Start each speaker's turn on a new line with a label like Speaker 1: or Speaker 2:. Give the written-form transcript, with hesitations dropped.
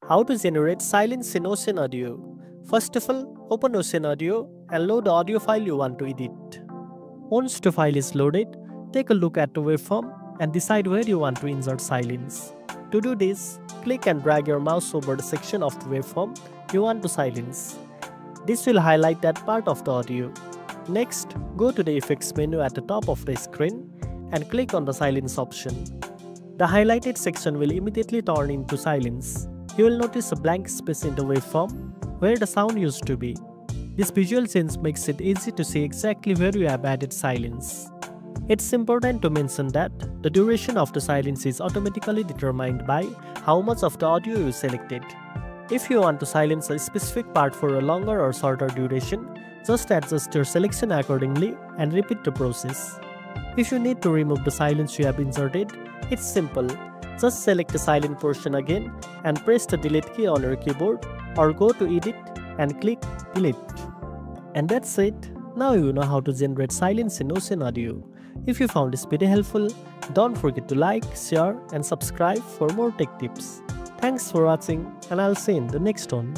Speaker 1: How to generate silence in Ocenaudio. First of all, open Ocenaudio and load the audio file you want to edit. Once the file is loaded, take a look at the waveform and decide where you want to insert silence. To do this, click and drag your mouse over the section of the waveform you want to silence. This will highlight that part of the audio. Next, go to the effects menu at the top of the screen and click on the silence option. The highlighted section will immediately turn into silence. You will notice a blank space in the waveform where the sound used to be. This visual change makes it easy to see exactly where you have added silence. It's important to mention that the duration of the silence is automatically determined by how much of the audio you selected. If you want to silence a specific part for a longer or shorter duration, just adjust your selection accordingly and repeat the process. If you need to remove the silence you have inserted, it's simple. Just select the silent portion again and press the delete key on your keyboard, or go to edit and click delete. And that's it. Now you know how to generate silence in Ocenaudio. If you found this video helpful, don't forget to like, share and subscribe for more tech tips. Thanks for watching, and I'll see you in the next one.